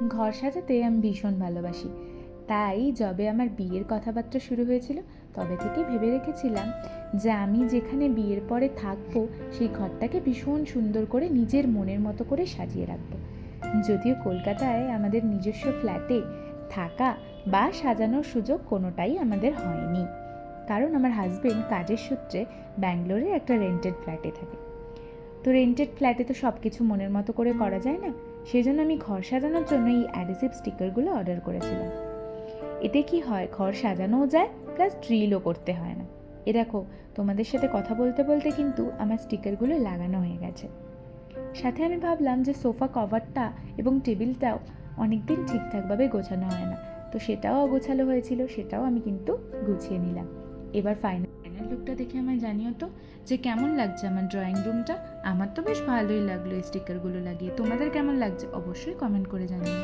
ঘর সাজাতে আমি ভীষণ ভালোবাসি, তাই যবে আমার বিয়ের কথাবার্তা শুরু হয়েছিল তবে থেকে ভেবে রেখেছিলাম যে আমি যেখানে বিয়ের পরে থাকবো সেই ঘরটাকে ভীষণ সুন্দর করে নিজের মনের মতো করে সাজিয়ে রাখবো। যদিও কলকাতায় আমাদের নিজস্ব ফ্ল্যাটে থাকা বা সাজানোর সুযোগ কোনোটাই আমাদের হয়নি, কারণ আমার হাজবেন্ড কাজের সূত্রে ব্যাঙ্গালোরে একটা রেন্টেড ফ্ল্যাটে থাকে। তো রেন্টেড ফ্ল্যাটে তো সব কিছু মনের মতো করে করা যায় না, সেই জন্য আমি ঘর সাজানোর জন্য এই অ্যাডহেসিভ স্টিকারগুলো অর্ডার করেছিলাম। এতে কি হয়, ঘর সাজানোও যায় প্লাস ড্রিলও করতে হয় না। এ দেখো, তোমাদের সাথে কথা বলতে বলতে কিন্তু আমার স্টিকারগুলো লাগানো হয়ে গেছে। সাথে আমি ভাবলাম যে সোফা কভারটা এবং টেবিলটাও অনেকদিন ঠিকঠাকভাবে গোছানো হয় না, তো সেটাও অগোছালো হয়েছিল, সেটাও আমি কিন্তু গুছিয়ে নিলাম। এবার ফাইনাল লুকটা দেখে আমায় জানিও তো যে কেমন লাগছে আমার ড্রয়িং রুমটা। আমার তো বেশ ভালোই লাগলো এই স্টিকারগুলো লাগিয়ে, তোমাদের কেমন লাগছে অবশ্যই কমেন্ট করে জানিও।